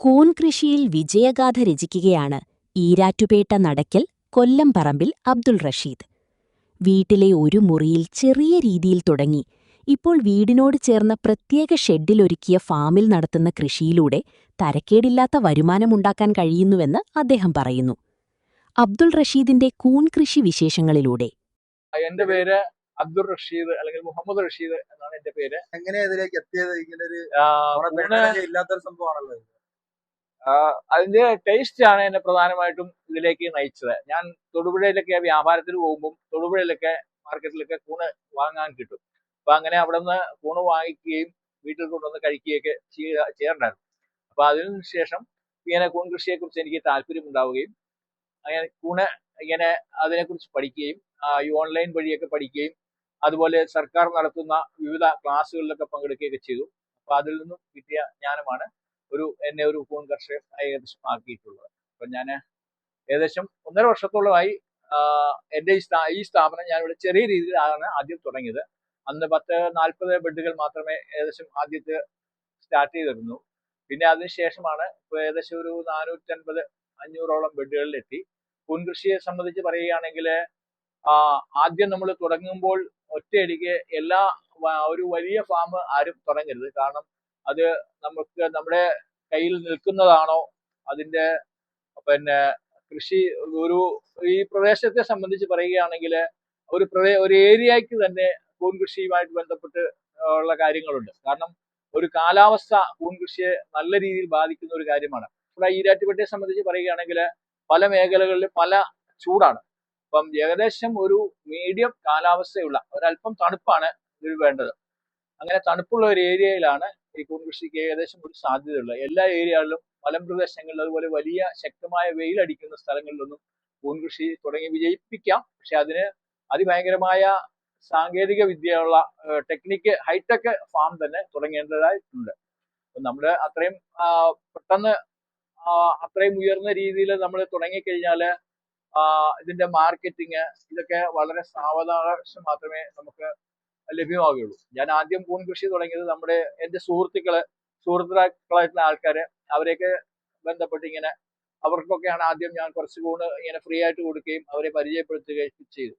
കൂൺ കൃഷിയിൽ വിജയഗാഥ രചിക്കുകയാണ് ഈരാറ്റുപേട്ട നടക്കൽ കൊല്ലം പറമ്പിൽ അബ്ദുൾ റഷീദ്. വീട്ടിലെ ഒരു മുറിയിൽ ചെറിയ രീതിയിൽ തുടങ്ങി ഇപ്പോൾ വീടിനോട് ചേർന്ന പ്രത്യേക ഷെഡിലൊരുക്കിയ ഫാമിൽ നടത്തുന്ന കൃഷിയിലൂടെ തരക്കേടില്ലാത്ത വരുമാനമുണ്ടാക്കാൻ കഴിയുന്നുവെന്ന് അദ്ദേഹം പറയുന്നു. അബ്ദുൾ റഷീദിന്റെ കൂൺ കൃഷി വിശേഷങ്ങളിലൂടെ. എന്റെ പേര് അബ്ദുൾ റഷീദ് അല്ലെങ്കിൽ മുഹമ്മദ് റഷീദ് എന്നാണ് എന്റെ പേര്. എങ്ങനെയാ ഇതിലേക്ക് എത്തിയത്? ഇങ്ങനൊരു ഇല്ലാത്തൊരു സംഭവമാണല്ലോ. അതിന്റെ ടേസ്റ്റ് ആണ് എന്നെ പ്രധാനമായിട്ടും ഇതിലേക്ക് നയിച്ചത്. ഞാൻ തൊടുപുഴയിലൊക്കെ വ്യാപാരത്തിന് പോകുമ്പോൾ തൊടുപുഴയിലൊക്കെ മാർക്കറ്റിലൊക്കെ കൂണ് വാങ്ങാൻ കിട്ടും. അപ്പൊ അങ്ങനെ അവിടെ നിന്ന് കൂണ് വാങ്ങിക്കുകയും വീട്ടിൽ കൊണ്ടുവന്ന് കഴിക്കുകയൊക്കെ ചെയ്യാറുണ്ടായിരുന്നു. അപ്പൊ അതിനുശേഷം ഇങ്ങനെ കൂൺ കൃഷിയെ കുറിച്ച് എനിക്ക് താല്പര്യം ഉണ്ടാവുകയും അങ്ങനെ കൂണ് ഇങ്ങനെ അതിനെക്കുറിച്ച് പഠിക്കുകയും ഈ ഓൺലൈൻ വഴിയൊക്കെ പഠിക്കുകയും അതുപോലെ സർക്കാർ നടത്തുന്ന വിവിധ ക്ലാസ്സുകളിലൊക്കെ പങ്കെടുക്കുകയൊക്കെ ചെയ്തു. അപ്പൊ അതിൽ നിന്നും കിട്ടിയ ജ്ഞാനമാണ് എന്നെ ഒരു കൂൺ കർഷകൻ ഏകദേശം ആക്കിയിട്ടുള്ളത്. അപ്പൊ ഞാൻ ഏകദേശം 1.5 വർഷത്തോളമായി എന്റെ ഈ സ്ഥാപനം ഞാനിവിടെ ചെറിയ രീതിയിലാണ് ആദ്യം തുടങ്ങിയത്. അന്ന് 40 ബെഡുകൾ മാത്രമേ ഏകദേശം ആദ്യത്തെ സ്റ്റാർട്ട് ചെയ്തിരുന്നു. പിന്നെ അതിനുശേഷമാണ് ഇപ്പോൾ ഏകദേശം ഒരു 450-500ഓളം ബെഡുകളിലെത്തി. കൂൺ കൃഷിയെ സംബന്ധിച്ച് പറയുകയാണെങ്കിൽ ആദ്യം നമ്മൾ തുടങ്ങുമ്പോൾ ഒറ്റയടിക്ക് ഒരു വലിയ ഫാം ആരും തുടങ്ങരുത്. കാരണം അത് നമുക്ക് നമ്മുടെ കയ്യിൽ നിൽക്കുന്നതാണോ അതിന്റെ കൃഷി ഈ പ്രദേശത്തെ സംബന്ധിച്ച് പറയുകയാണെങ്കിൽ ഒരു ഏരിയയ്ക്ക് തന്നെ കൂൺ കൃഷിയുമായിട്ട് ബന്ധപ്പെട്ട് ഉള്ള കാര്യങ്ങളുണ്ട്. കാരണം ഒരു കാലാവസ്ഥ കൂൺ കൃഷിയെ നല്ല രീതിയിൽ ബാധിക്കുന്ന ഒരു കാര്യമാണ്. ഇവിടെ ഈരാറ്റുപേട്ടയെ സംബന്ധിച്ച് പറയുകയാണെങ്കിൽ പല മേഖലകളിലും പല ചൂടാണ്. അപ്പം ഏകദേശം ഒരു മീഡിയം കാലാവസ്ഥയുള്ള ഒരല്പം തണുപ്പാണ് ഇതിൽ വേണ്ടത്. അങ്ങനെ തണുപ്പുള്ള ഒരു ഏരിയയിലാണ് ഈ കൂൺ കൃഷിക്ക് ഏകദേശം ഒരു സാധ്യതയുള്ളത്. എല്ലാ ഏരിയകളിലും മലമ്പ്രദേശങ്ങളിൽ അതുപോലെ വലിയ ശക്തമായ വെയിലടിക്കുന്ന സ്ഥലങ്ങളിലൊന്നും കൂൺ കൃഷി തുടങ്ങി വിജയിപ്പിക്കാം. പക്ഷെ അതിന് അതിഭയങ്കരമായ സാങ്കേതിക വിദ്യയുള്ള ടെക്നിക്ക് ഹൈടെക് ഫാം തന്നെ തുടങ്ങേണ്ടതായിട്ടുണ്ട്. നമ്മള് അത്രയും പെട്ടെന്ന് അത്രയും ഉയർന്ന രീതിയിൽ നമ്മൾ തുടങ്ങിക്കഴിഞ്ഞാൽ ഇതിന്റെ മാർക്കറ്റിങ് ഇതൊക്കെ വളരെ സാവകാശം മാത്രമേ നമുക്ക് ലഭ്യമാവുകയുള്ളൂ. ഞാൻ ആദ്യം കൂൺ കൃഷി തുടങ്ങിയത് എന്റെ സുഹൃത്തുക്കളായിട്ടുള്ള ആൾക്കാര് അവരെയൊക്കെ ബന്ധപ്പെട്ട് ഇങ്ങനെ അവർക്കൊക്കെയാണ് ആദ്യം ഞാൻ കുറച്ച് കൂണ് ഇങ്ങനെ ഫ്രീ ആയിട്ട് കൊടുക്കുകയും അവരെ പരിചയപ്പെടുത്തുകയും ചെയ്തു.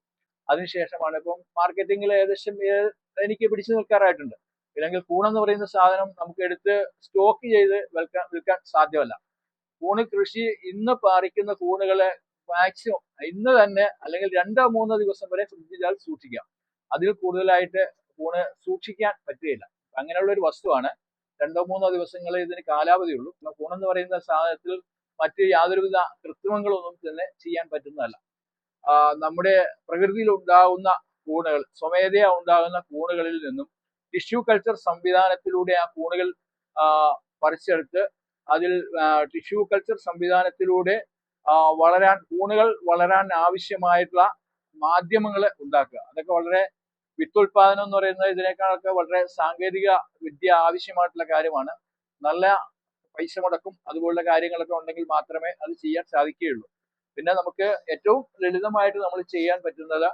അതിനുശേഷമാണ് ഇപ്പം മാർക്കറ്റിങ്ങിൽ ഏകദേശം എനിക്ക് പിടിച്ചു നിൽക്കാറായിട്ടുണ്ട്. ഇല്ലെങ്കിൽ കൂണെന്ന് പറയുന്ന സാധനം നമുക്ക് എടുത്ത് സ്റ്റോക്ക് ചെയ്ത് വിൽക്കാൻ സാധ്യമല്ല. കൂണ് കൃഷി ഇന്ന് പറിക്കുന്ന കൂണുകളെ മാക്സിമം ഇന്ന് തന്നെ അല്ലെങ്കിൽ 2-3 ദിവസം വരെ ഫ്രിഡ്ജിൽ സൂക്ഷിക്കാം. അതിൽ കൂടുതലായിട്ട് കൂണ് സൂക്ഷിക്കാൻ പറ്റുകയില്ല. അങ്ങനെയുള്ള ഒരു വസ്തുവാണ്. 2-3 ദിവസങ്ങൾ ഇതിന് കാലാവധിയുള്ളൂ. കൂണെന്ന് പറയുന്ന സാധനത്തിൽ മറ്റ് യാതൊരുവിധ കൃത്രിമങ്ങളൊന്നും തന്നെ ചെയ്യാൻ പറ്റുന്നതല്ല. നമ്മുടെ പ്രകൃതിയിൽ ഉണ്ടാകുന്ന കൂണുകൾ, സ്വമേധയാ ഉണ്ടാകുന്ന കൂണുകളിൽ നിന്നും ടിഷ്യൂ കൾച്ചർ സംവിധാനത്തിലൂടെ ആ കൂണുകൾ പറിച്ചെടുത്ത് അതിൽ ടിഷ്യൂ കൾച്ചർ സംവിധാനത്തിലൂടെ കൂണുകൾ വളരാൻ ആവശ്യമായിട്ടുള്ള മാധ്യമങ്ങൾ ഉണ്ടാക്കുക. അതൊക്കെ വളരെ വിത്തുൽപാദനം എന്ന് പറയുന്നത് ഇതിനേക്കാളൊക്കെ വളരെ സാങ്കേതിക വിദ്യ ആവശ്യമായിട്ടുള്ള കാര്യമാണ്. നല്ല പൈസ മുടക്കും അതുപോലുള്ള കാര്യങ്ങളൊക്കെ ഉണ്ടെങ്കിൽ മാത്രമേ അത് ചെയ്യാൻ സാധിക്കുകയുള്ളൂ. പിന്നെ നമുക്ക് ഏറ്റവും ലളിതമായിട്ട് നമ്മൾ ചെയ്യാൻ പറ്റുന്നത്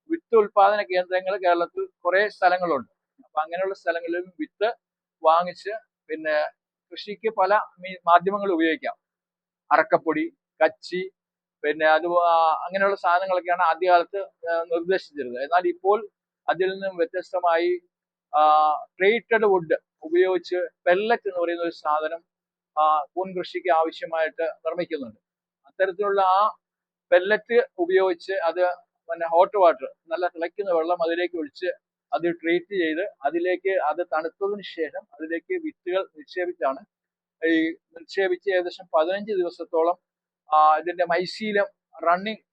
വിത്ത് ഉൽപാദന കേന്ദ്രങ്ങൾ കേരളത്തിൽ കുറെ സ്ഥലങ്ങളുണ്ട്. അപ്പൊ അങ്ങനെയുള്ള സ്ഥലങ്ങളിൽ വിത്ത് വാങ്ങിച്ച് പിന്നെ കൃഷിക്ക് പല മാധ്യമങ്ങൾ ഉപയോഗിക്കാം. അറക്കപ്പൊടി, കച്ചി, പിന്നെ അങ്ങനെയുള്ള സാധനങ്ങളൊക്കെയാണ് ആദ്യകാലത്ത് നിർദ്ദേശിച്ചിരുന്നത്. എന്നാൽ ഇപ്പോൾ അതിൽ നിന്നും വ്യത്യസ്തമായി ട്രീറ്റഡ് വുഡ് ഉപയോഗിച്ച് പെല്ലറ്റ് എന്ന് പറയുന്ന ഒരു സാധനം കൂൺ കൃഷിക്ക് ആവശ്യമായിട്ട് നിർമ്മിക്കുന്നുണ്ട്. അത്തരത്തിലുള്ള ആ പെല്ലറ്റ് ഉപയോഗിച്ച് അത് ഹോട്ട് വാട്ടർ, നല്ല തിളയ്ക്കുന്ന വെള്ളം അതിലേക്ക് ഒഴിച്ച് അത് ട്രീറ്റ് ചെയ്ത് അത് തണുത്തതിന് ശേഷം അതിലേക്ക് വിത്തുകൾ നിക്ഷേപിച്ച് ഏകദേശം 15 ദിവസത്തോളം ഇതിന്റെ മൈസീലം റണ്ണിങ്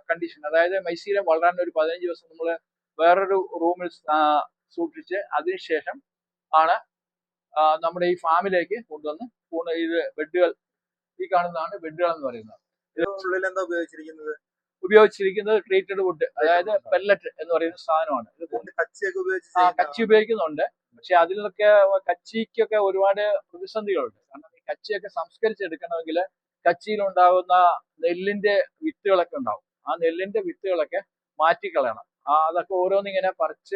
കണ്ടീഷൻ, അതായത് മൈസീലം വളരാൻ ഒരു 15 ദിവസം നമ്മൾ വേറൊരു റൂമിൽ സൂക്ഷിച്ച് അതിനുശേഷം ആണ് നമ്മുടെ ഈ ഫാമിലേക്ക് കൊണ്ടുവന്ന് ഇത് ബെഡുകൾ, ഈ കാണുന്നതാണ് ബെഡുകൾ എന്ന് പറയുന്നത്. എന്താ ഉപയോഗിച്ചിരിക്കുന്നത് ട്രീറ്റഡ് വുഡ്, അതായത് പെല്ലറ്റ് എന്ന് പറയുന്ന സാധനമാണ്. കച്ചി ഉപയോഗിക്കുന്നുണ്ട്. പക്ഷെ അതിലൊക്കെ കച്ചിക്കൊക്കെ ഒരുപാട് പ്രതിസന്ധികളുണ്ട്. കാരണം ഈ കച്ചിയൊക്കെ സംസ്കരിച്ചെടുക്കണമെങ്കിൽ കച്ചിയിലുണ്ടാകുന്ന നെല്ലിന്റെ വിത്തുകളൊക്കെ ഉണ്ടാവും. ആ നെല്ലിന്റെ വിത്തുകളൊക്കെ മാറ്റിക്കളയണം. അതൊക്കെ ഓരോന്നിങ്ങനെ പറിച്ച്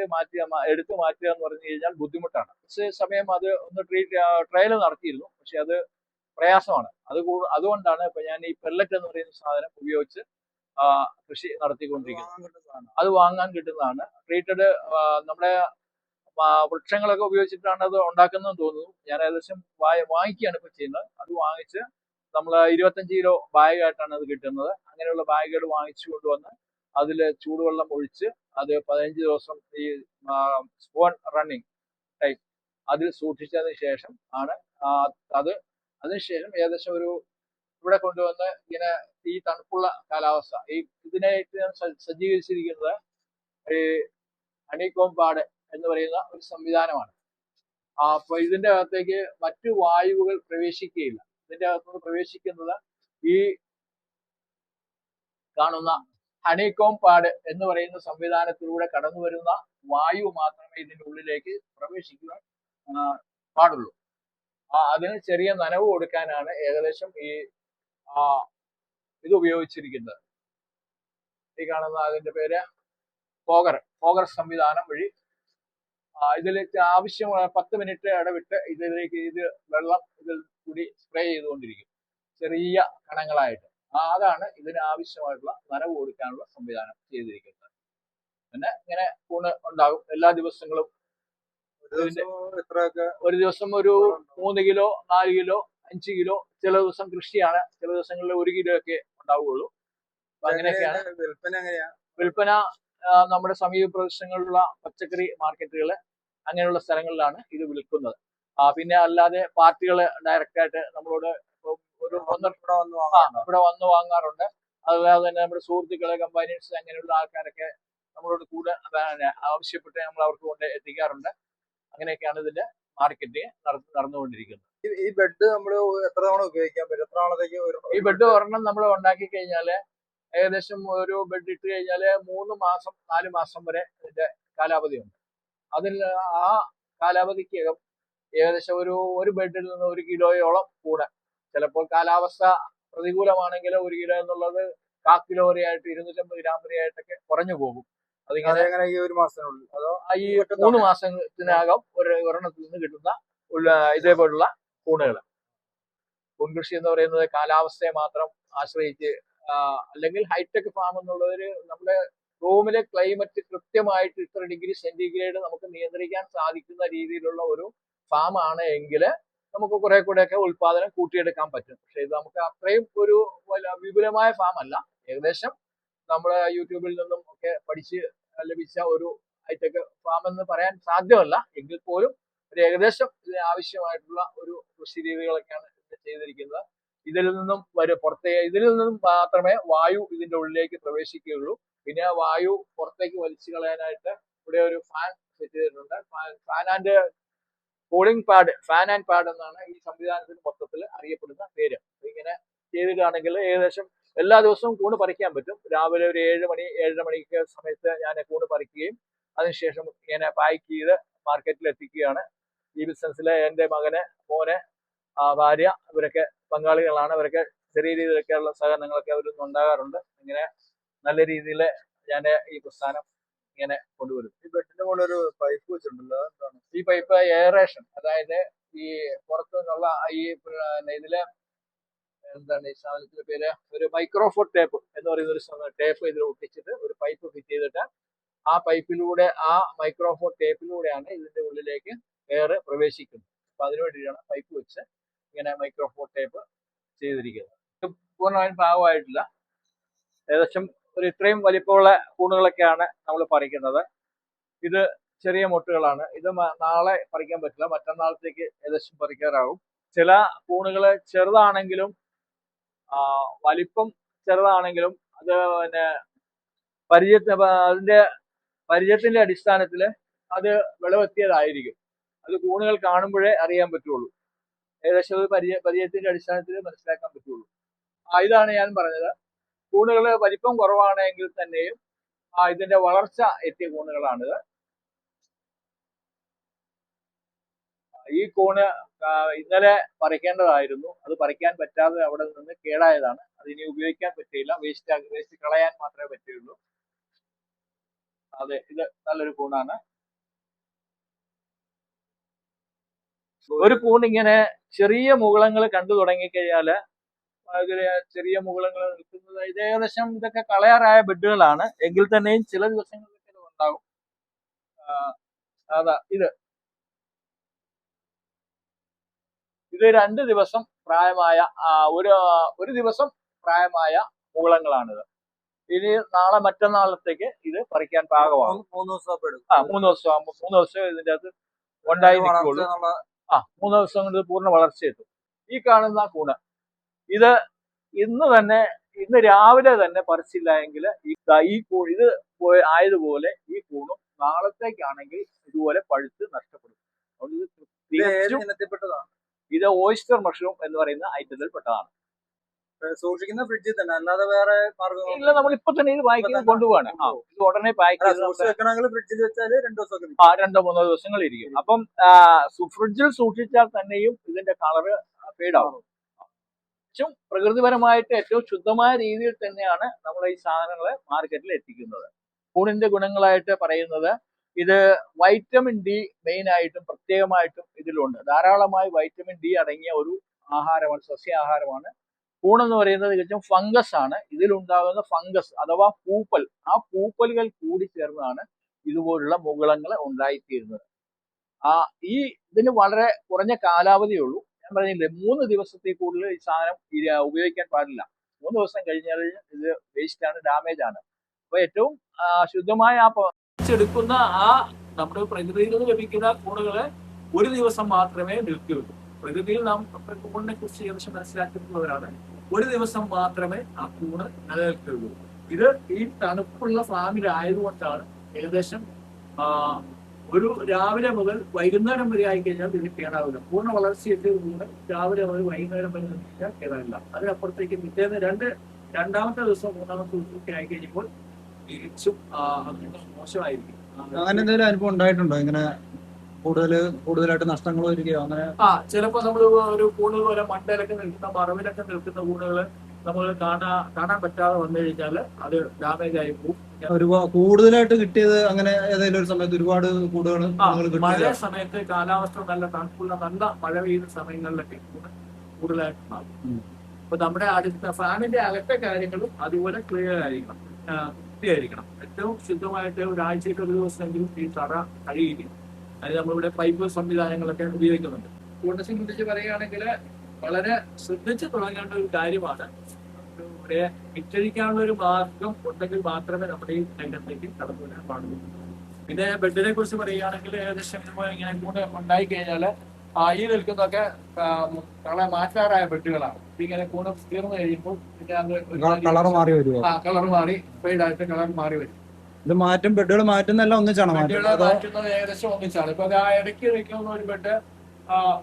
എടുത്തു മാറ്റുക എന്ന് പറഞ്ഞു കഴിഞ്ഞാൽ ബുദ്ധിമുട്ടാണ്. കുറച്ച് സമയം അത് ഒന്ന് ട്രയൽ നടത്തിയിരുന്നു. പക്ഷെ അത് പ്രയാസമാണ്. അതുകൊണ്ടാണ് ഇപ്പൊ ഞാൻ ഈ പെല്ലറ്റ് എന്ന് പറയുന്ന സാധനം ഉപയോഗിച്ച് കൃഷി നടത്തിക്കൊണ്ടിരിക്കുന്നത്. അത് വാങ്ങാൻ കിട്ടുന്നതാണ്. ട്രീറ്റഡ് നമ്മുടെ വൃക്ഷങ്ങളൊക്കെ ഉപയോഗിച്ചിട്ടാണ് അത് ഉണ്ടാക്കുന്നതെന്ന് തോന്നുന്നു. ഞാൻ ഏകദേശം വാങ്ങിക്കുകയാണ് ഇപ്പൊ ചെയ്യുന്നത്. അത് വാങ്ങിച്ച് നമ്മൾ 25 കിലോ ബാഗായിട്ടാണ് അത് കിട്ടുന്നത്. അങ്ങനെയുള്ള ബാഗുകൾ വാങ്ങിച്ചു കൊണ്ടുവന്ന് അതിൽ ചൂടുവെള്ളം ഒഴിച്ച് അത് 15 ദിവസം ഈ സ്പോൺ റണ്ണിങ് ടൈപ്പ് അതിൽ സൂക്ഷിച്ചതിന് ശേഷം ആണ് അത് അതിനുശേഷം ഏകദേശം ഒരു ഇവിടെ കൊണ്ടുവന്ന് ഇങ്ങനെ ഈ തണുപ്പുള്ള കാലാവസ്ഥ ഇതിനായിട്ട് ഞാൻ സജ്ജീകരിച്ചിരിക്കുന്നത് ഈ ഹണികോം പാഡ് എന്ന് പറയുന്ന ഒരു സംവിധാനമാണ്. അപ്പൊ ഇതിന്റെ അകത്തേക്ക് മറ്റു വായുവുകൾ പ്രവേശിക്കുകയില്ല. ഇതിന്റെ അകത്തുനിന്ന് പ്രവേശിക്കുന്നത് ഈ കാണുന്ന ഹണികോം പാഡ് എന്ന് പറയുന്ന സംവിധാനത്തിലൂടെ കടന്നു വരുന്ന വായു മാത്രമേ ഇതിന്റെ ഉള്ളിലേക്ക് പ്രവേശിക്കുവാൻ പാടുള്ളൂ. അതിന് ചെറിയ നനവ് കൊടുക്കാനാണ് ഏകദേശം ഈ ഇത് ഉപയോഗിച്ചിരിക്കുന്നത്. ഈ കാണുന്ന അതിന്റെ പേര് ഫോഗർ സംവിധാനം വഴി ഇതിൽ ആവശ്യമുള്ള 10 മിനിറ്റ് ഇടവിട്ട് ഇതിലേക്ക് വെള്ളം ഇതിൽ കൂടി സ്പ്രേ ചെയ്തുകൊണ്ടിരിക്കും, ചെറിയ കണങ്ങളായിട്ട്. അതാണ് ഇതിന് ആവശ്യമായിട്ടുള്ള നനവ് കൊടുക്കാനുള്ള സംവിധാനം ചെയ്തിരിക്കുന്നത്. പിന്നെ ഇങ്ങനെ കൂണ് ഉണ്ടാകും എല്ലാ ദിവസങ്ങളും. ഒരു ദിവസം ഒരു 3 കിലോ 4 കിലോ 5 കിലോ, ചില ദിവസം കൃഷിയാണ്, ചില ദിവസങ്ങളിൽ 1 കിലോ ഒക്കെ ഉണ്ടാവുകയുള്ളൂ. അങ്ങനെയൊക്കെയാണ് വിൽപ്പന. നമ്മുടെ സമീപ പ്രദേശങ്ങളിലുള്ള പച്ചക്കറി മാർക്കറ്റുകൾ അങ്ങനെയുള്ള സ്ഥലങ്ങളിലാണ് ഇത് വിൽക്കുന്നത്. പിന്നെ അല്ലാതെ പാർട്ടികൾ ഡയറക്റ്റ് ആയിട്ട് നമ്മളോട് ഇവിടെ വന്ന് വാങ്ങാറുണ്ട്. അതല്ലാതെ തന്നെ നമ്മുടെ സുഹൃത്തുക്കളെ, കമ്പാനിയൻസ് അങ്ങനെയുള്ള ആൾക്കാരൊക്കെ നമ്മളോട് കൂടെ ആവശ്യപ്പെട്ട് നമ്മൾ അവർക്ക് കൊണ്ട് എത്തിക്കാറുണ്ട്. അങ്ങനെയൊക്കെയാണ് ഇതിന്റെ മാർക്കറ്റിംഗ് നടന്നുകൊണ്ടിരിക്കുന്നത്. ഈ ബെഡ് നമ്മൾ എത്ര തവണ ഉപയോഗിക്കാൻ പറ്റും? എത്ര നാളത്തേക്ക്? ഈ ബെഡ് ഒരെണ്ണം നമ്മൾ ഉണ്ടാക്കി കഴിഞ്ഞാല് ഏകദേശം ഒരു ബെഡ് ഇട്ട് കഴിഞ്ഞാല് 3 മാസം 4 മാസം വരെ ഇതിന്റെ കാലാവധിയുണ്ട്. അതിൽ ആ കാലാവധിക്കകം ഏകദേശം ഒരു ബെഡിൽ നിന്ന് 1 കിലോയോളം കൂടെ, ചിലപ്പോൾ കാലാവസ്ഥ പ്രതികൂലമാണെങ്കിൽ 1 കിലോ എന്നുള്ളത് 1/4 കിലോ വരെയായിട്ട് 250 ഗ്രാം വരെയായിട്ടൊക്കെ കുറഞ്ഞു പോകും. അതിങ്ങനെ ഈ ഒരു മാസത്തിനുള്ളിൽ അതോ ഈ 3 മാസത്തിനകം ഒരെണ്ണത്തിൽ നിന്ന് കിട്ടുന്ന ഇതേപോലുള്ള കൂണുകൾ. കൂൺകൃഷി എന്ന് പറയുന്നത് കാലാവസ്ഥയെ മാത്രം ആശ്രയിച്ച് അല്ലെങ്കിൽ ഹൈടെക് ഫാം എന്നുള്ളതൊരു നമ്മുടെ റൂമിലെ ക്ലൈമറ്റ് കൃത്യമായിട്ട് ഇത്ര ഡിഗ്രി സെന്റിഗ്രേഡ് നമുക്ക് നിയന്ത്രിക്കാൻ സാധിക്കുന്ന രീതിയിലുള്ള ഒരു ഫാം ആണ് എങ്കിൽ നമുക്ക് കുറെ കൂടെയൊക്കെ ഉൽപാദനം കൂട്ടിയെടുക്കാൻ പറ്റും. പക്ഷെ ഇത് നമുക്ക് അത്രയും ഒരു വിപുലമായ ഫാം അല്ല. ഏകദേശം നമ്മുടെ യൂട്യൂബിൽ നിന്നും ഒക്കെ പഠിച്ച് ലഭിച്ച ഒരു ഹൈടെക് ഫാം എന്ന് പറയാൻ സാധ്യമല്ല എങ്കിൽ പോലും ഒരു ഏകദേശം ഇതിന് ആവശ്യമായിട്ടുള്ള ഒരു കൃഷി രീതികളൊക്കെയാണ് ചെയ്തിരിക്കുന്നത്. ഇതിൽ നിന്നും ഇതിൽ നിന്നും മാത്രമേ വായു ഇതിന്റെ ഉള്ളിലേക്ക് പ്രവേശിക്കുകയുള്ളൂ. പിന്നെ ആ വായു പുറത്തേക്ക് വലിച്ചു കളയാനായിട്ട് ഇവിടെ ഒരു ഫാൻ സെറ്റ് ചെയ്തിട്ടുണ്ട്. ഫാൻ ആൻഡ് പാഡ് എന്നാണ് ഈ സംവിധാനത്തിന് മൊത്തത്തിൽ അറിയപ്പെടുന്ന പേര്. ഇങ്ങനെ ചെയ്തിട്ടാണെങ്കിൽ ഏകദേശം എല്ലാ ദിവസവും കൂണ് പറിക്കാൻ പറ്റും. രാവിലെ ഒരു 7 മണിക്ക് സമയത്ത് ഞാൻ കൂണ് പറിക്കുകയും അതിനുശേഷം ഇങ്ങനെ പാക്ക് ചെയ്ത് മാർക്കറ്റിൽ എത്തിക്കുകയാണ്. ഈ ബിസിനസ്സിലെ എൻ്റെ മോനെ ഭാര്യ ഇവരൊക്കെ പങ്കാളികളാണ്. അവരൊക്കെ ചെറിയ രീതിയിലൊക്കെയുള്ള സഹകരണങ്ങളൊക്കെ അവരൊന്നും ഉണ്ടാകാറുണ്ട്. ഇങ്ങനെ നല്ല രീതിയിൽ ഞാൻ ഈ പ്രസ്ഥാനം ഇങ്ങനെ കൊണ്ടുവരും. ഈ ബെഡിന്റെ മുകളിൽ ഒരു പൈപ്പ് വെച്ചിട്ടുണ്ടല്ലോ, ഈ പൈപ്പ് എയറേഷൻ, അതായത് ഈ പുറത്തു നിന്നുള്ള ഈ ഇതില് എന്താണ് ഈ സാധനത്തിന്റെ പേര്, ഒരു മൈക്രോഫോൺ ടേപ്പ് എന്ന് പറയുന്ന ഒരു ടേപ്പ് ഇതിൽ ഒട്ടിച്ചിട്ട് ഒരു പൈപ്പ് ഫിറ്റ് ചെയ്തിട്ട് ആ പൈപ്പിലൂടെ ആ മൈക്രോഫോൺ ടേപ്പിലൂടെയാണ് ഇതിന്റെ ഉള്ളിലേക്ക് എയർ പ്രവേശിക്കുന്നത്. അപ്പൊ അതിനു വേണ്ടിയിട്ടാണ് പൈപ്പ് വെച്ച് ഇങ്ങനെ മൈക്രോഫോൺ ടേപ്പ് ചെയ്തിരിക്കുന്നത്. പൂർണ്ണമായും പാകമായിട്ടില്ല. ഏകദേശം ഒരു ഇത്രയും വലിപ്പമുള്ള കൂണുകളൊക്കെയാണ് നമ്മൾ പറിക്കുന്നത്. ഇത് ചെറിയ മുട്ടുകളാണ്. ഇത് നാളെ പറിക്കാൻ പറ്റില്ല, മറ്റന്നാളത്തേക്ക് ഏകദേശം പറിക്കാറാവും. ചില കൂണുകള് ചെറുതാണെങ്കിലും വലിപ്പം ചെറുതാണെങ്കിലും അത് പിന്നെ അതിന്റെ പരിചയത്തിന്റെ അടിസ്ഥാനത്തിൽ അത് വിളവെത്തിയതായിരിക്കും. അത് കൂണുകൾ കാണുമ്പോഴേ അറിയാൻ പറ്റുള്ളൂ. ഏകദേശം ഒരു പരിചയത്തിന്റെ അടിസ്ഥാനത്തിൽ മനസ്സിലാക്കാൻ പറ്റുള്ളൂ. ഇതാണ് ഞാൻ പറഞ്ഞത്. കൂണുകൾ വലിപ്പം കുറവാണെങ്കിൽ തന്നെയും ഇതിന്റെ വളർച്ച എത്തിയ കൂണുകളാണിത്. ഈ കൂണ് ഇന്നലെ പറിക്കേണ്ടതായിരുന്നു. അത് പറിക്കാൻ പറ്റാതെ അവിടെ നിന്ന് കേടായതാണ്. അതിനി ഉപയോഗിക്കാൻ പറ്റിയില്ല. വേസ്റ്റ് കളയാൻ മാത്രമേ പറ്റുള്ളൂ. അതെ, ഇത് നല്ലൊരു കൂണാണ്. ഒരു കൂൺ ഇങ്ങനെ ചെറിയ മുകുളങ്ങൾ കണ്ടു തുടങ്ങിക്കഴിഞ്ഞാൽ അതില് ചെറിയ മുകുളങ്ങൾ നിൽക്കുന്നത് ഇത് ഏകദേശം ഇതൊക്കെ കളയാറായ ബെഡുകളാണ്. എങ്കിൽ തന്നെയും ചില ദിവസങ്ങളിലൊക്കെ ഇത് ഉണ്ടാകും. അതാ ഇത് 2 ദിവസം പ്രായമായ ഒരു ദിവസം പ്രായമായ മുകുളങ്ങളാണിത്. ഇനി നാളെ മറ്റന്നാളത്തേക്ക് ഇത് പറിക്കാൻ പാകമാകും. 3 ദിവസം എടുക്കും. 3 ദിവസം ആകുമ്പോൾ 3 ദിവസം ഇതിന്റെ അകത്ത് ഉണ്ടായി നിൽക്കുള്ളൂ. 3 ദിവസം കൊണ്ട് പൂർണ്ണ വളർച്ചയെത്തും. ഈ കാണുന്ന കൂണ് ഇത് ഇന്ന് രാവിലെ തന്നെ പറിച്ചില്ല എങ്കിൽ ഇത് ആയതുപോലെ ഈ കൂണും നാളത്തേക്കാണെങ്കിൽ ഇതുപോലെ പഴുത്ത് നഷ്ടപ്പെടും. ഇത് ഓയിസ്റ്റർ മഷ്റൂം എന്ന് പറയുന്ന ഐറ്റത്തിൽ പെട്ടതാണ്. സൂക്ഷിക്കുന്ന ഫ്രിഡ്ജിൽ തന്നെ, അല്ലാതെ വേറെ മാർഗ്ഗം ഇല്ല. നമ്മൾ ഇപ്പൊ തന്നെ ഇത് പാക്ക് ചെയ്ത് കൊണ്ടുപോവാണ്. ഇത് ഉടനെ പാക്ക് ചെയ്ത് ഫ്രിഡ്ജിൽ വെച്ചാൽ 2 ദിവസം 2-3 ദിവസങ്ങൾ ഇരിക്കും. അപ്പം ഫ്രിഡ്ജിൽ സൂക്ഷിച്ചാൽ തന്നെയും ഇതിന്റെ കളറ് ഫെയ്ഡാവും. ഏറ്റവും പ്രകൃതിപരമായിട്ട് ഏറ്റവും ശുദ്ധമായ രീതിയിൽ തന്നെയാണ് നമ്മൾ ഈ സാധനങ്ങളെ മാർക്കറ്റിൽ എത്തിക്കുന്നത്. കൂണിന്റെ ഗുണങ്ങളായിട്ട് പറയുന്നത് ഇത് വൈറ്റമിൻ ഡി മെയിൻ ആയിട്ടും പ്രത്യേകമായിട്ടും ഇതിലുണ്ട്. ധാരാളമായി വൈറ്റമിൻ ഡി അടങ്ങിയ ഒരു ആഹാരമാണ്, സസ്യാഹാരമാണ്. കൂണെന്ന് പറയുന്നത് തികച്ചും ഫംഗസ് ആണ്. ഇതിലുണ്ടാകുന്ന ഫംഗസ് അഥവാ പൂപ്പൽ, ആ പൂപ്പലുകൾ കൂടി ചേർന്നാണ് ഇതുപോലുള്ള മുകുളങ്ങൾ ഉണ്ടായിത്തീരുന്നത്. ഇതിന് വളരെ കുറഞ്ഞ കാലാവധിയുള്ളൂ. ഞാൻ പറഞ്ഞില്ലേ, 3 ദിവസത്തിൽ കൂടുതൽ ഈ സാധനം ഉപയോഗിക്കാൻ പാടില്ല. 3 ദിവസം കഴിഞ്ഞാൽ ഇത് വേസ്റ്റ് ആണ്, ഡാമേജ് ആണ്. അപ്പൊ ഏറ്റവും ശുദ്ധമായ എടുക്കുന്ന നമ്മുടെ പ്രകൃതിയിൽ നിന്ന് ലഭിക്കുന്ന കൂണുകളെ 1 ദിവസം മാത്രമേ നിൽക്കുകയുള്ളൂ. പ്രകൃതിയിൽ നാം കൂണിനെ കുറിച്ച് ഏകദേശം മനസ്സിലാക്കിയിട്ടുള്ളവരാണ്. 1 ദിവസം മാത്രമേ ആ കൂണ് നിലനിൽക്കുകയുള്ളൂ. ഇത് ഈ തണുപ്പുള്ള ഫാമിലായതുകൊണ്ടാണ് ഏകദേശം ഒരു രാവിലെ മുതൽ വൈകുന്നേരം വരെ ആയിക്കഴിഞ്ഞാൽ ഇതിന് കേടാവില്ല. പൂർണ്ണ വളർച്ചയെത്തിയ കൂണ് രാവിലെ മുതൽ വൈകുന്നേരം വരെ നിർത്തിയാൽ കേടാവില്ല. അതിനപ്പുറത്തേക്ക് പിറ്റേന്ന് രണ്ടാമത്തെ ദിവസം 3-ാമത്തെ ദിവസമൊക്കെ ആയിക്കഴിയുമ്പോൾ തിരിച്ചും മോശമായിരിക്കും. അങ്ങനെ എന്തെങ്കിലും അനുഭവം ഉണ്ടായിട്ടുണ്ടോ? ഇങ്ങനെ കൂടുതലായിട്ട് നഷ്ടങ്ങൾ വരികയോ അങ്ങനെ? ചിലപ്പോ നമ്മൾ ഒരു കൂണുകൾ പോലെ മണ്ടയിലൊക്കെ നിൽക്കുന്ന മറവിലൊക്കെ നിൽക്കുന്ന കൂണുകള് നമ്മൾ കാണാൻ പറ്റാതെ വന്നു കഴിഞ്ഞാൽ അത് ഡാമേജ് ആയി പോകും. കൂടുതലായിട്ട് കിട്ടിയത് അങ്ങനെ ഏതെങ്കിലും ഒരു സമയത്ത് ഒരുപാട് കൂടുകൾ മഴ സമയത്ത് കാലാവസ്ഥ നല്ല തണുപ്പുള്ള നല്ല മഴ പെയ്യുന്ന സമയങ്ങളിലൊക്കെ കൂടുതലായിട്ടുണ്ടാകും. അപ്പൊ നമ്മുടെ അടുത്ത ഫാമിന്റെ അകത്തെ കാര്യങ്ങളും അതുപോലെ ക്ലിയർ ആയിരിക്കണം, വൃത്തിയായിരിക്കണം. ഏറ്റവും ശുദ്ധമായിട്ട് ഒരാഴ്ചയ്ക്ക് 1 ദിവസമെങ്കിലും ഈ തറ കഴുകിയിരിക്കും. അതിന് നമ്മളിവിടെ പൈപ്പ് സംവിധാനങ്ങളൊക്കെ ഉപയോഗിക്കുന്നുണ്ട്. കൂടിനെ സംബന്ധിച്ച് പറയുകയാണെങ്കിൽ വളരെ ശ്രദ്ധിച്ച് തുടങ്ങേണ്ട ഒരു കാര്യമാണ്. ഇവിടെ വിറ്റഴിക്കാനുള്ള ഒരു മാർഗം ഉണ്ടെങ്കിൽ മാത്രമേ നമ്മുടെ ഈ രംഗത്തേക്ക് കടന്നു വരാൻ പാടുള്ളൂ. പിന്നെ ബെഡിനെ കുറിച്ച് പറയുകയാണെങ്കിൽ ഏകദേശം ഇങ്ങനെ കൂടെ ഉണ്ടായി കഴിഞ്ഞാൽ ഈ നിൽക്കുന്നതൊക്കെ മാറ്റാറായ ബെഡുകളാണ്. ഇങ്ങനെ കൂടെ തീർന്നു കഴിയുമ്പോൾ കളർ മാറി വരും. കളർ മാറി ഫെയ്ഡായിട്ട് കളർ മാറി വരും. ഇത് ബെഡുകൾ മാറ്റുന്നല്ല ഒന്നിച്ചാണ് മാറ്റുന്നത് ഏകദേശം ഒന്നിച്ചാണ്. ഇപ്പൊ ഇടയ്ക്ക് വെക്കുന്ന ഒരു ബെഡ്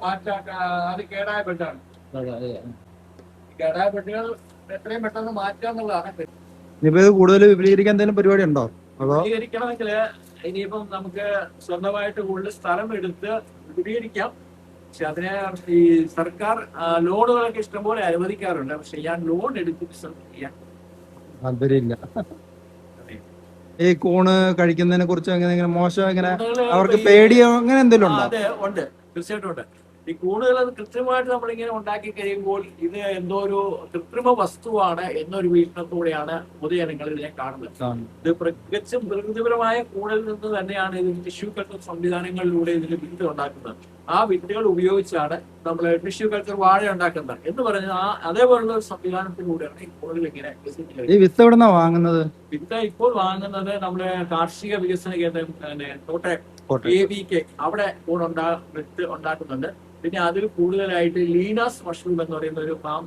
അത് കേടായ ബെഡാണ്. കേടായ ബെഡുകൾ എത്രയും പെട്ടെന്ന് മാറ്റുക എന്നുള്ളതാണ്. ഇത് കൂടുതൽ വിപുലീകരിക്കാൻ എന്തെങ്കിലും പരിപാടി ഉണ്ടോ? വിപുലീകരിക്കണമെങ്കിൽ ഇനിയിപ്പം നമുക്ക് സ്വന്തമായിട്ട് കൂടുതൽ സ്ഥലം എടുത്ത് വിപുലീകരിക്കാം. പക്ഷെ അതിനെ ഈ സർക്കാർ ലോണുകളൊക്കെ ഇഷ്ടംപോലെ അനുവദിക്കാറുണ്ട്. പക്ഷെ ഞാൻ ലോൺ എടുത്ത് ബിസിനസ് ചെയ്യാൻ താല്പര്യമില്ല. ഈ കൂണ് കഴിക്കുന്നതിനെ കുറിച്ച് എങ്ങനെ മോശം എങ്ങനെ അവർക്ക് പേടിയോ അങ്ങനെ എന്തെങ്കിലും ഉണ്ടോ? അതെ, ഉണ്ട്, തീർച്ചയായിട്ടും ഉണ്ട്. ഈ കൂണുകൾ കൃത്യമായിട്ട് നമ്മളിങ്ങനെ ഉണ്ടാക്കി കഴിയുമ്പോൾ ഇത് എന്തോ ഒരു കൃത്രിമ വസ്തുവാണ് എന്നൊരു വീക്ഷണത്തോടെയാണ് പൊതുജനങ്ങൾ ഇതിനെ കാണുന്നത്. ഇത് തികച്ചും പ്രകൃതിപരമായ കൂണിൽ നിന്ന് തന്നെയാണ് ഇതിൽ ടിഷ്യൂ കൾച്ചർ സംവിധാനങ്ങളിലൂടെ ഇതിൽ വിത്ത് ഉണ്ടാക്കുന്നത്. ആ വിത്തുകൾ ഉപയോഗിച്ചാണ് നമ്മൾ ടിഷ്യൂ കൾച്ചർ വാഴ ഉണ്ടാക്കുന്നത് എന്ന് പറഞ്ഞാൽ അതേപോലുള്ള ഒരു സംവിധാനത്തിലൂടെയാണ് ഈ കൂണുകൾ ഇങ്ങനെ. ഈ വിത്ത് എവിടെന്നാ വാങ്ങുന്നത്? വിത്ത് ഇപ്പോൾ വാങ്ങുന്നത് നമ്മുടെ കാർഷിക വികസന കേന്ദ്രം കോട്ടയം AVK അവിടെ വിത്ത് ഉണ്ടാക്കുന്നുണ്ട്. പിന്നെ അതിൽ കൂടുതലായിട്ട് ലീനാസ് മഷ്റൂം എന്ന് പറയുന്ന ഒരു ഫാം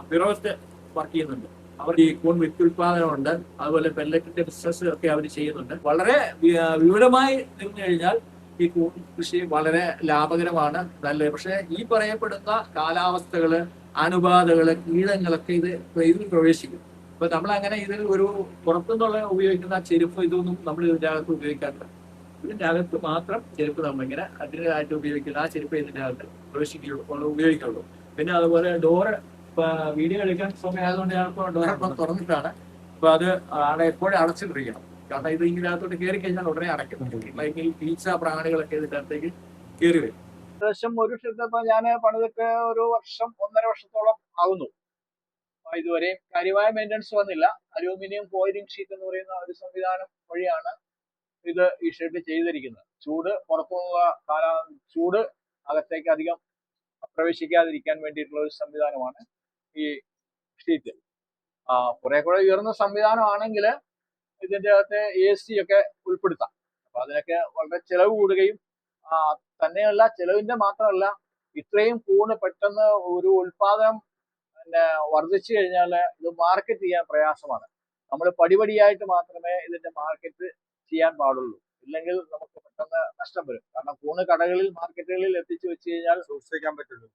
പിറവത്ത് വർക്ക് ചെയ്യുന്നുണ്ട്. അവർ ഈ കൂൺ വിത്ത് ഉത്പാദനമുണ്ട്, അതുപോലെ പെല്ലറ്റിന്റെ ബിസിനസ് ഒക്കെ അവർ ചെയ്യുന്നുണ്ട്. വളരെ വിപുലമായി നിന്ന് കഴിഞ്ഞാൽ ഈ കൂൺ കൃഷി വളരെ ലാഭകരമാണ്, നല്ലത്. പക്ഷെ ഈ പറയപ്പെടുന്ന കാലാവസ്ഥകള്, അണുബാധകള്, കീടങ്ങളൊക്കെ ഇതിൽ പ്രവേശിക്കും. അപ്പൊ നമ്മൾ അങ്ങനെ ഇതിൽ ഒരു പുറത്തുനിന്നുള്ള ഉപയോഗിക്കുന്ന ചെരുപ്പ് ഇതൊന്നും നമ്മൾ ഇതിന്റെ അകത്ത് ഉപയോഗിക്കാറില്ല. ഇതിന്റെ അകത്ത് മാത്രം ചെരുപ്പ് നമ്മളിങ്ങനെ അതിനായിട്ട് ഉപയോഗിക്കുന്ന ആ ചെരുപ്പ് ഇതിന്റെ അകത്ത് ഉപയോഗിക്കുള്ളൂ. പിന്നെ അതുപോലെ ഡോറ് വീഡിയോ എടുക്കാൻ സമയമായതുകൊണ്ട് ഞാനിപ്പോ ഡോറൊക്കെ തുറന്നിട്ടാണ്. അപ്പൊ അത് എപ്പോഴും അടച്ചിട്ടിരിക്കണം. കാരണം ഇത് ഇതിനകത്തോട്ട് കയറി കഴിഞ്ഞാൽ ഉടനെ അടയ്ക്കും. അല്ലെങ്കിൽ പീച്ച പ്രാണികളൊക്കെ ഇതിന്റെ അകത്തേക്ക് കയറി വരും. ഏകദേശം ഒരു ഷെഡ് ഇപ്പൊ ഞാൻ പണിതൊക്കെ ഒരു വർഷം 1.5 വർഷത്തോളം ആകുന്നു. ഇതുവരെയും കാര്യമായ മെയിൻ്റനൻസ് വന്നില്ല. അലൂമിനിയം ഫോയിലിംഗ് ഷീറ്റ് എന്ന് പറയുന്ന ഒരു സംവിധാനം വഴിയാണ് ഈ ഷെഡ് ചെയ്തിരിക്കുന്നത്. ചൂട് പുറത്തുനിന്നുള്ള ചൂട് അകത്തേക്ക് അധികം പ്രവേശിക്കാതിരിക്കാൻ വേണ്ടിയിട്ടുള്ള ഒരു സംവിധാനമാണ് ഈ ഷീറ്റ്. കുറെ കൂടെ ഉയർന്ന സംവിധാനമാണെങ്കിൽ ഇതിന്റെ അകത്ത് AC ഒക്കെ ഉൾപ്പെടുത്താം. അപ്പൊ അതിനൊക്കെ വളരെ ചെലവ് കൂടുകയും തന്നെയല്ല, ചെലവിന്റെ മാത്രമല്ല, ഇത്രയും കൂണ് പെട്ടെന്ന് ഒരു ഉൽപാദനം വർദ്ധിച്ചു കഴിഞ്ഞാൽ ഇത് മാർക്കറ്റ് ചെയ്യാൻ പ്രയാസമാണ്. നമ്മൾ പടിപടിയായിട്ട് മാത്രമേ ഇതിന്റെ മാർക്കറ്റ് ചെയ്യാൻ പാടുള്ളൂ. ഇല്ലെങ്കിൽ നമുക്ക് പെട്ടെന്ന് നഷ്ടം വരും. കാരണം കൂണ് കടകളിൽ മാർക്കറ്റുകളിൽ എത്തിച്ചു വെച്ച് കഴിഞ്ഞാൽ സൂക്ഷിക്കാൻ പറ്റുള്ളൂ.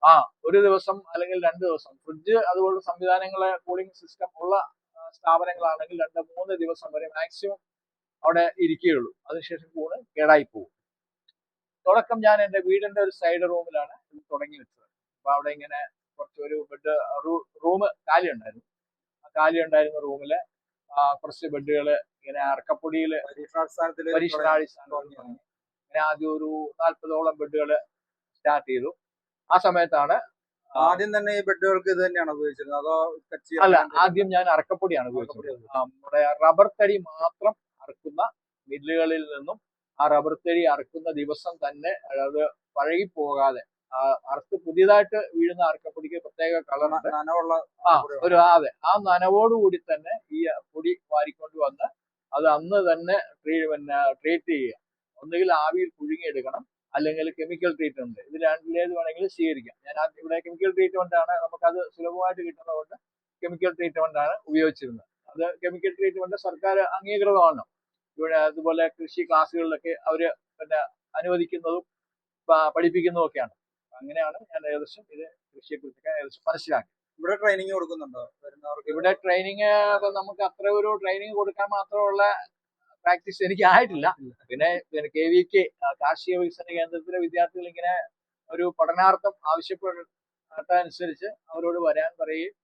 ഒരു ദിവസം അല്ലെങ്കിൽ 2 ദിവസം. ഫ്രിഡ്ജ് അതുപോലുള്ള സംവിധാനങ്ങളെ കൂളിംഗ് സിസ്റ്റം ഉള്ള സ്ഥാപനങ്ങളാണെങ്കിൽ 2-3 ദിവസം വരെ മാക്സിമം അവിടെ ഇരിക്കുകയുള്ളൂ. അതിനുശേഷം കൂണ് കേടായി പോകും. തുടക്കം ഞാൻ എൻ്റെ വീടിന്റെ ഒരു സൈഡ് റൂമിലാണ് ഇത് തുടങ്ങി വെച്ചത്. അപ്പൊ അവിടെ ഇങ്ങനെ കുറച്ചൊരു ബെഡ് റൂം കാലി ഉണ്ടായിരുന്നു. ആ കാലി ഉണ്ടായിരുന്ന റൂമില് കുറച്ച് ബെഡുകൾ ഇങ്ങനെ അറക്കപ്പൊടിയിൽ പരീക്ഷണാടിസ്ഥാനത്തിൽ ഇങ്ങനെ ആദ്യം ഒരു 40ഓളം ബെഡുകൾ സ്റ്റാർട്ട് ചെയ്തു. ആ സമയത്താണ് ആദ്യം തന്നെ ഈ ബെഡുകൾക്ക് ഇത് തന്നെയാണ് ഉപയോഗിച്ചിരുന്നത് അതോ അല്ല, ആദ്യം ഞാൻ അറക്കപ്പൊടിയാണ് ഉപയോഗിച്ചത്. നമ്മുടെ റബ്ബർ തടി മാത്രം അറക്കുന്ന മില്ലുകളിൽ നിന്നും ആ റബ്ബർ തടി അറക്കുന്ന ദിവസം തന്നെ അത് പഴകിപ്പോകാതെ അറുത്ത് പുതിയതായിട്ട് വീഴുന്ന അറക്കപ്പൊടിക്ക് പ്രത്യേക കളറുണ്ട്, നനവുള്ള അതെ, ആ നനവോടുകൂടി തന്നെ ഈ പൊടി വാരിക്കൊണ്ട് വന്ന് അത് അന്ന് തന്നെ ട്രീറ്റ് ചെയ്യുക. ഒന്നുകിൽ ആവിയിൽ പുഴുങ്ങിയെടുക്കണം, അല്ലെങ്കിൽ കെമിക്കൽ ട്രീറ്റ്മെന്റ്. ഇത് രണ്ടിലേത് വേണമെങ്കിലും സ്വീകരിക്കാം. ഞാൻ ഇവിടെ കെമിക്കൽ ട്രീറ്റ്മെന്റ് ആണ്, നമുക്കത് സുലഭമായിട്ട് കിട്ടുന്നതുകൊണ്ട് കെമിക്കൽ ട്രീറ്റ്മെന്റ് ആണ് ഉപയോഗിച്ചിരുന്നത്. അത് കെമിക്കൽ ട്രീറ്റ്മെന്റ് സർക്കാർ അംഗീകൃതമാണ്. ഇവിടെ അതുപോലെ കൃഷി ക്ലാസ്സുകളിലൊക്കെ അവര് അനുവദിക്കുന്നതും പഠിപ്പിക്കുന്നതും ഒക്കെയാണ്. അങ്ങനെയാണ് ഞാൻ ഏകദേശം ഇത് കൃഷിയെക്കുറിച്ചൊക്കെ ഏകദേശം മനസ്സിലാക്കി. ഇവിടെ ട്രെയിനിങ് കൊടുക്കുന്നുണ്ടോ? ഇവിടെ ട്രെയിനിങ് നമുക്ക് അത്ര ഒരു ട്രെയിനിങ് കൊടുക്കാൻ മാത്രമുള്ള പ്രാക്ടീസ് എനിക്ക് ആയിട്ടില്ല. പിന്നെ KVK കാർഷിക വികസന കേന്ദ്രത്തിലെ വിദ്യാർത്ഥികൾ ഇങ്ങനെ ഒരു പഠനാർത്ഥം ആവശ്യപ്പെട്ടനുസരിച്ച് അവരോട് വരാൻ പറയുകയും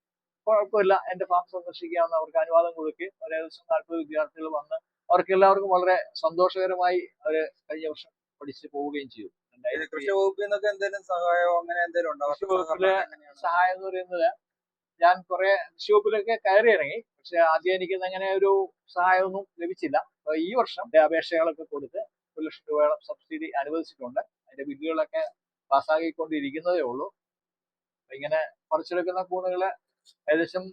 കുഴപ്പമില്ല എന്റെ ഫാം സന്ദർശിക്കാമെന്ന് അവർക്ക് അനുവാദം കൊടുക്കുകയും ഏകദേശം 40 വിദ്യാർത്ഥികൾ വന്ന് അവർക്ക് എല്ലാവർക്കും വളരെ സന്തോഷകരമായി അവര് കഴിഞ്ഞ വർഷം പഠിച്ചു പോവുകയും ചെയ്തു. കൃഷി വകുപ്പിൽ നിന്നൊക്കെ എന്തെങ്കിലും സഹായമോ അങ്ങനെ എന്തെങ്കിലും ഉണ്ടോ? കൃഷി വകുപ്പിലെ സഹായം എന്ന് പറയുന്നത്, ഞാൻ കുറെ കൃഷി വകുപ്പിലൊക്കെ കയറി ഇറങ്ങി. പക്ഷെ ആദ്യം എനിക്ക് അങ്ങനെ ഒരു സഹായമൊന്നും ലഭിച്ചില്ല. അപ്പൊ ഈ വർഷം അപേക്ഷകളൊക്കെ കൊടുത്ത് 1 ലക്ഷം രൂപയോളം സബ്സിഡി അനുവദിച്ചിട്ടുണ്ട്. അതിന്റെ ബില്ലുകളൊക്കെ പാസ്സാക്കിക്കൊണ്ടിരിക്കുന്നതേ ഉള്ളൂ. ഇങ്ങനെ പറിച്ചെടുക്കുന്ന കൂണുകള് ഏകദേശം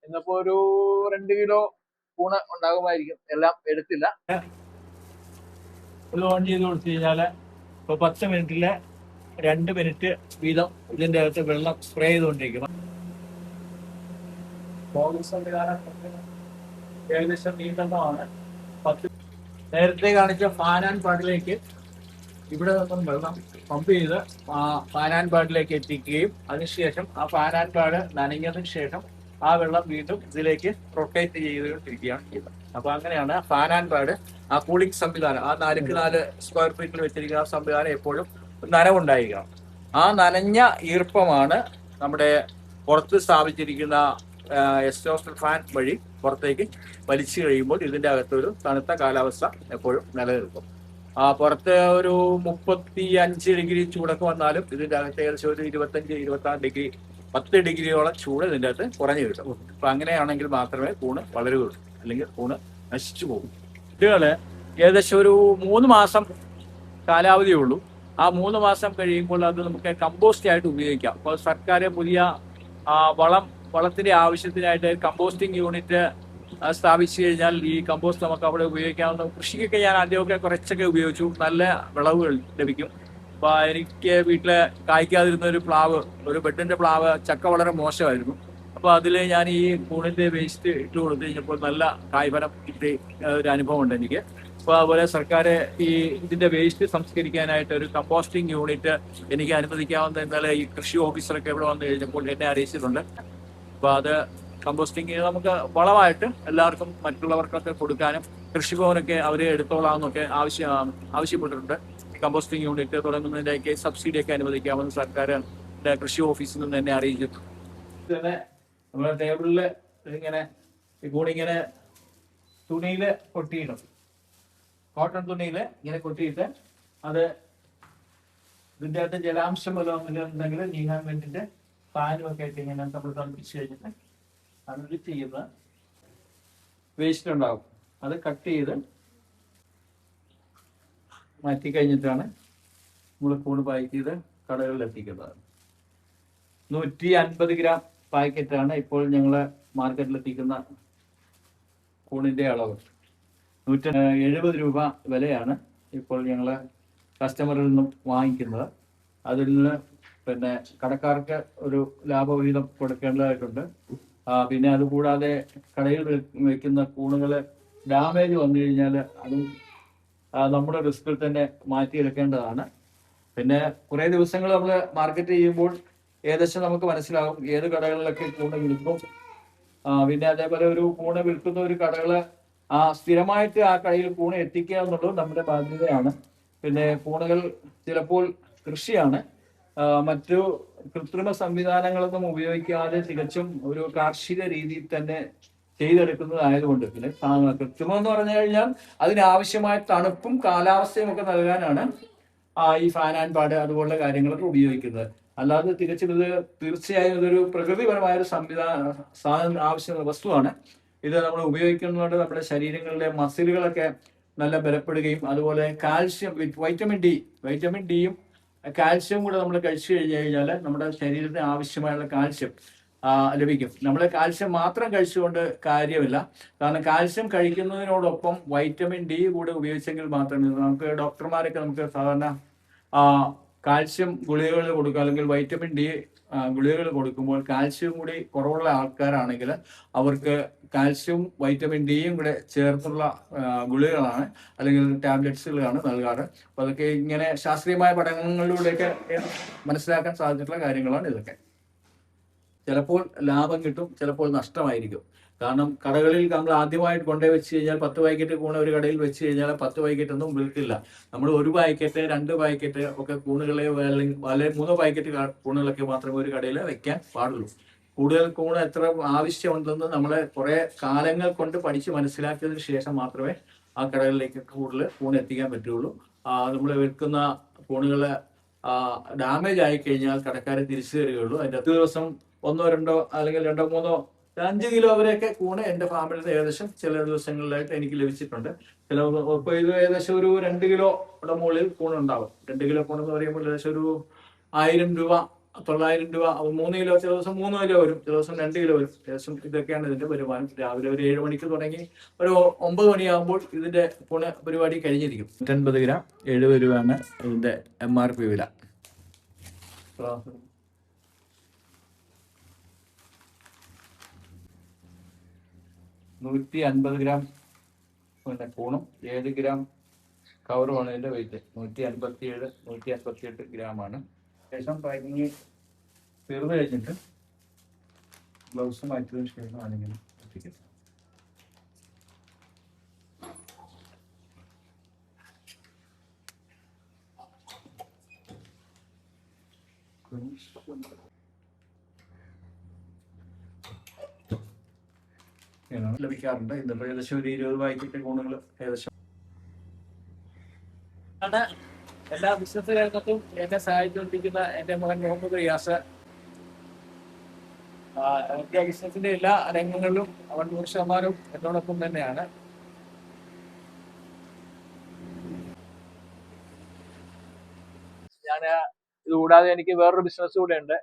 ഇന്നിപ്പോ ഒരു 2 കിലോ കൂണ് ഉണ്ടാകുമായിരിക്കും. എല്ലാം എടുത്തില്ല. ഇത് ഓൺ ചെയ്ത് കൊടുത്തു കഴിഞ്ഞാല് ഇപ്പൊ 10 മിനിറ്റില് 2 മിനിറ്റ് വീതം ഇതിന്റെ അകത്ത് വെള്ളം സ്പ്രേ ചെയ്തുകൊണ്ടിരിക്കണം. സംവിധാനം ഏകദേശം നീണ്ടമാണ്. നേരത്തെ കാണിച്ച ഫാൻ ആൻഡ് പാഡിലേക്ക് ഇവിടെ നിന്നും വെള്ളം പമ്പ് ചെയ്ത് ഫാൻ ആൻഡ് പാഡിലേക്ക് എത്തിക്കുകയും അതിനുശേഷം ആ ഫാൻ ആൻഡ് പാഡ് നനഞ്ഞതിന് ശേഷം ആ വെള്ളം വീണ്ടും ഇതിലേക്ക് റൊട്ടേറ്റ് ചെയ്തുകൊണ്ടിരിക്കുകയാണ് ചെയ്യുന്നത്. അപ്പൊ അങ്ങനെയാണ് ഫാൻ ആൻഡ് പാഡ് ആ കൂളിംഗ് സംവിധാനം, ആ 4x4 സ്ക്വയർ ഫീറ്റിൽ വെച്ചിരിക്കുന്ന ആ സംവിധാനം എപ്പോഴും നനവുണ്ടായിരിക്കണം. ആ നനഞ്ഞ ഈർപ്പമാണ് നമ്മുടെ പുറത്ത് സ്ഥാപിച്ചിരിക്കുന്ന എക്സോസ്റ്റ് ഫാൻ വഴി പുറത്തേക്ക് വലിച്ചു കഴിയുമ്പോൾ ഇതിന്റെ അകത്തൊരു തണുത്ത കാലാവസ്ഥ എപ്പോഴും നിലനിൽക്കും. പുറത്ത് ഒരു 35 ഡിഗ്രി ചൂടൊക്കെ വന്നാലും ഇതിന്റെ അകത്ത് ഏകദേശം ഒരു 25-26 ഡിഗ്രി 10 ഡിഗ്രിയോളം ചൂട് ഇതിന്റെ അകത്ത് കുറഞ്ഞു കിട്ടും. അപ്പൊ അങ്ങനെയാണെങ്കിൽ മാത്രമേ കൂണ് വളരുകയുള്ളൂ, അല്ലെങ്കിൽ കൂണ് നശിച്ചു പോകും. കുട്ടികള് ഏകദേശം ഒരു 3 മാസം കാലാവധിയേ ഉള്ളൂ. ആ 3 മാസം കഴിയുമ്പോൾ അത് നമുക്ക് കമ്പോസ്റ്റ് ആയിട്ട് ഉപയോഗിക്കാം. അപ്പോൾ സർക്കാർ പുതിയ വളത്തിന്റെ ആവശ്യത്തിനായിട്ട് കമ്പോസ്റ്റിംഗ് യൂണിറ്റ് സ്ഥാപിച്ചു കഴിഞ്ഞാൽ ഈ കമ്പോസ്റ്റ് നമുക്ക് അവിടെ ഉപയോഗിക്കാവുന്ന. കൃഷിക്കൊക്കെ ഞാൻ ആദ്യമൊക്കെ കുറച്ചൊക്കെ ഉപയോഗിച്ചു, നല്ല വിളവുകൾ ലഭിക്കും. അപ്പൊ എനിക്ക് വീട്ടില് കായ്ക്കാതിരുന്ന ഒരു ബെഡിന്റെ പ്ലാവ് ചക്ക വളരെ മോശമായിരുന്നു. അപ്പൊ അതിൽ ഞാൻ ഈ കൂണിന്റെ വേസ്റ്റ് ഇട്ട് കൊടുത്തു കഴിഞ്ഞപ്പോൾ നല്ല കായ്ഫലം കിട്ടിയ ഒരു അനുഭവം ഉണ്ട് എനിക്ക്. അപ്പൊ അതുപോലെ സർക്കാർ ഇതിന്റെ വേസ്റ്റ് സംസ്കരിക്കാനായിട്ട് ഒരു കമ്പോസ്റ്റിംഗ് യൂണിറ്റ് എനിക്ക് അനുവദിക്കാവുന്ന ഇന്നലെ ഈ കൃഷി ഓഫീസറൊക്കെ ഇവിടെ വന്നു കഴിഞ്ഞപ്പോൾ എന്നെ അറിയിച്ചിട്ടുണ്ട്. അപ്പൊ അത് കമ്പോസ്റ്റിംഗ് നമുക്ക് വളമായിട്ട് എല്ലാവർക്കും മറ്റുള്ളവർക്കൊക്കെ കൊടുക്കാനും കൃഷിഭവനൊക്കെ അവരെ എടുത്തോളാമെന്നൊക്കെ ആവശ്യപ്പെട്ടിട്ടുണ്ട്. കമ്പോസ്റ്റിംഗ് യൂണിറ്റ് തുടങ്ങുന്നതിൻ്റെയൊക്കെ സബ്സിഡിയൊക്കെ അനുവദിക്കാമെന്ന് സർക്കാരിന്റെ കൃഷി ഓഫീസിൽ നിന്ന് എന്നെ അറിയിച്ചിട്ടുണ്ട്. തന്നെ നമ്മുടെ ടേബിളില് ഇങ്ങനെ കൂടിങ്ങനെ തുണിയിൽ കൊട്ടിയിടും, കോട്ടൺ തുണിയിൽ ഇങ്ങനെ കൊട്ടിയിട്ട് അത് ഇതിൻ്റെ അകത്ത് ജലാംശം വല്ലതും ഉണ്ടെങ്കിൽ നീങ്ങാൻ വേണ്ടിയിട്ട് ഫാനും ഒക്കെ ആയിട്ട് ഇങ്ങനെ നമ്മൾ തണുപ്പിച്ച് കഴിഞ്ഞിട്ട് അത് ചെയ്യുന്ന വേസ്റ്റ് ഉണ്ടാവും. അത് കട്ട് ചെയ്ത് മാറ്റി കഴിഞ്ഞിട്ടാണ് നമ്മൾ കൂണ് പാക്ക് ചെയ്ത് കടകളിൽ എത്തിക്കുന്നത്. 150 ഗ്രാം പാക്കറ്റാണ് ഇപ്പോൾ ഞങ്ങൾ മാർക്കറ്റിൽ എത്തിക്കുന്ന കൂണിൻ്റെ അളവ്. 170 രൂപ വിലയാണ് ഇപ്പോൾ ഞങ്ങൾ കസ്റ്റമറിൽ നിന്നും വാങ്ങിക്കുന്നത്. അതിൽ നിന്ന് പിന്നെ കടക്കാർക്ക് ഒരു ലാഭവിഹിതം കൊടുക്കേണ്ടതായിട്ടുണ്ട്. പിന്നെ അതുകൂടാതെ കടയിൽ വെക്കുന്ന കൂണുകൾ ഡാമേജ് വന്നു കഴിഞ്ഞാൽ അതും നമ്മുടെ റിസ്കിൽ തന്നെ മാറ്റിയെടുക്കേണ്ടതാണ്. പിന്നെ കുറേ ദിവസങ്ങൾ നമ്മൾ മാർക്കറ്റ് ചെയ്യുമ്പോൾ ഏകദേശം നമുക്ക് മനസ്സിലാകും ഏത് കടകളിലൊക്കെ കൂണ് വിൽക്കും. പിന്നെ അതേപോലെ ഒരു കൂണ് വിൽക്കുന്ന ഒരു കടകള് സ്ഥിരമായിട്ട് ആ കടയിൽ കൂണ് എത്തിക്കുക എന്നുള്ളത് നമ്മുടെ ബാധ്യതയാണ്. പിന്നെ കൂണുകൾ ചിലപ്പോൾ കൃഷിയാണ്, മറ്റു കൃത്രിമ സംവിധാനങ്ങളൊന്നും ഉപയോഗിക്കാതെ തികച്ചും ഒരു കാർഷിക രീതിയിൽ തന്നെ ചെയ്തെടുക്കുന്നതായതുകൊണ്ട്, പിന്നെ കൃത്രിമം എന്ന് പറഞ്ഞു കഴിഞ്ഞാൽ അതിനാവശ്യമായ തണുപ്പും കാലാവസ്ഥയും ഒക്കെ നൽകാനാണ് ഈ ഫാൻ ആൻഡ് പാഡ് അതുപോലുള്ള കാര്യങ്ങളൊക്കെ ഉപയോഗിക്കുന്നത്. അല്ലാതെ തികച്ചും ഇത് തീർച്ചയായും ഇതൊരു പ്രകൃതിപരമായ ഒരു സാധനം ആവശ്യമുള്ള വസ്തുവാണ്. ഇത് നമ്മൾ ഉപയോഗിക്കുന്നതുകൊണ്ട് നമ്മുടെ ശരീരങ്ങളിലെ മസിലുകളൊക്കെ നല്ല ബലപ്പെടുകയും അതുപോലെ കാൽഷ്യം, വൈറ്റമിൻ ഡിയും കാൽഷ്യം കൂടെ നമ്മൾ കഴിച്ചു കഴിഞ്ഞു കഴിഞ്ഞാൽ നമ്മുടെ ശരീരത്തിന് ആവശ്യമായുള്ള കാൽഷ്യം ലഭിക്കും. നമ്മൾ കാൽഷ്യം മാത്രം കഴിച്ചുകൊണ്ട് കാര്യമില്ല. കാരണം കാൽഷ്യം കഴിക്കുന്നതിനോടൊപ്പം വൈറ്റമിൻ ഡി കൂടെ ഉപയോഗിച്ചെങ്കിൽ മാത്രമേ നമുക്ക് ഡോക്ടർമാരൊക്കെ നമുക്ക് സാധാരണ കാൽഷ്യം ഗുളികകൾ കൊടുക്കുക, അല്ലെങ്കിൽ വൈറ്റമിൻ ഡി ഗുളികകൾ കൊടുക്കുമ്പോൾ കാൽഷ്യം കൂടി കുറവുള്ള ആൾക്കാരാണെങ്കിൽ അവർക്ക് കാൽഷ്യവും വൈറ്റമിൻ ഡിയും കൂടെ ചേർത്തുള്ള ഗുളികകളാണ് അല്ലെങ്കിൽ ടാബ്ലറ്റ്സുകളാണ് നൽകാറ്. അപ്പോൾ അതൊക്കെ ഇങ്ങനെ ശാസ്ത്രീയമായ പഠനങ്ങളിലൂടെയൊക്കെ മനസ്സിലാക്കാൻ സാധിച്ചിട്ടുള്ള കാര്യങ്ങളാണ് ഇതൊക്കെ. ചിലപ്പോൾ ലാഭം കിട്ടും, ചിലപ്പോൾ നഷ്ടമായിരിക്കും. കാരണം കടകളിൽ നമ്മൾ ആദ്യമായിട്ട് കൊണ്ടുപോയി വെച്ച് കഴിഞ്ഞാൽ 10 പാക്കറ്റ് കൂണ് ഒരു കടയിൽ വെച്ച് കഴിഞ്ഞാൽ 10 പാക്കറ്റ് ഒന്നും വിൽക്കില്ല. നമ്മൾ 1 പാക്കറ്റ് 2 പാക്കറ്റ് ഒക്കെ കൂണുകളെ അല്ലെങ്കിൽ 3 പാക്കറ്റ് കൂണുകളൊക്കെ മാത്രമേ ഒരു കടയിൽ വെക്കാൻ പാടുള്ളൂ. കൂടുതൽ കൂണ് എത്ര ആവശ്യമുണ്ടെന്ന് നമ്മളെ കുറെ കാലങ്ങൾ കൊണ്ട് പഠിച്ച് മനസ്സിലാക്കിയതിന് ശേഷം മാത്രമേ ആ കടകളിലേക്ക് കൂടുതൽ കൂണ് എത്തിക്കാൻ പറ്റുള്ളൂ. നമ്മൾ വിൽക്കുന്ന കൂണുകൾ ഡാമേജ് ആയി കഴിഞ്ഞാൽ കടക്കാരെ തിരിച്ചു തരികയുള്ളൂ. അതിൻ്റെ 10 ദിവസം 1 2 അല്ലെങ്കിൽ 2 3 5 കിലോ വരെയൊക്കെ കൂണ് എൻ്റെ ഫാമിൽ നിന്ന് ഏകദേശം ചില ദിവസങ്ങളിലായിട്ട് എനിക്ക് ലഭിച്ചിട്ടുണ്ട്. ചില ഇപ്പോൾ ഇത് ഏകദേശം ഒരു 2 കിലോയുടെ മുകളിൽ കൂണുണ്ടാവും. 2 കിലോ കൂണെന്ന് പറയുമ്പോൾ ഏകദേശം ഒരു 1000 രൂപ 900 രൂപ. 3 കിലോ ചില ദിവസം 3 കിലോ വരും, ചില ദിവസം 2 കിലോ വരും. ഏകദേശം ഇതൊക്കെയാണ് ഇതിന്റെ വരുമാനം. രാവിലെ ഒരു 7 മണിക്ക് തുടങ്ങി ഒരു 9 മണിയാകുമ്പോൾ ഇതിന്റെ കൂണ് പരിപാടി കഴിഞ്ഞിരിക്കും. 150 ഗ്രാം 70 രൂപയാണ് ഇതിന്റെ MRP വില. 150 ഗ്രാം പിന്നെ കൂണും 7 ഗ്രാം കവറുമാണ് ഇതിന്റെ വെയിറ്റ്. 158 ഗ്രാമാണ്. ശേഷം പാക്കിങ് തീർന്നു കഴിഞ്ഞിട്ട് ഗ്ലൗസ് മാറ്റിയതിനു ശേഷം ആണെങ്കിലും എത്തിക്കുന്നത്. ലഭിക്കാറുണ്ട്. ഇതിപ്പോ ഏകദേശം ഒരു 20 പാക്കറ്റ് കൂണുകൾ ഏകദേശം. എല്ലാ ബിസിനസ് രംഗത്തും എന്നെ സഹായിച്ചുകൊണ്ടിരിക്കുന്ന എൻ്റെ മകൻ മുഹമ്മദ് റിയാസ്. എൻ്റെ ബിസിനസിന്റെ എല്ലാ രംഗങ്ങളിലും അവൻ 100% എന്നോടൊപ്പം തന്നെയാണ്. ഞാൻ ഇത് കൂടാതെ എനിക്ക് വേറൊരു ബിസിനസ് കൂടെ ഉണ്ട്.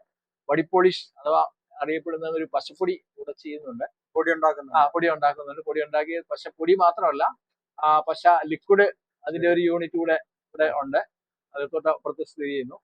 ബോഡി പോളിഷ് അഥവാ അറിയപ്പെടുന്ന ഒരു പശപ്പൊടി കൂടെ ചെയ്യുന്നുണ്ട്. പൊടി ഉണ്ടാക്കുന്നുണ്ട്. പൊടി ഉണ്ടാക്കി പശപ്പൊടി മാത്രമല്ല, പശ ലിക്വിഡ് അതിന്റെ ഒരു യൂണിറ്റ് കൂടെ ഇവിടെ ഉണ്ട്. അത് തൊട്ടപ്പുറത്ത് സ്ഥിതി ചെയ്യുന്നു.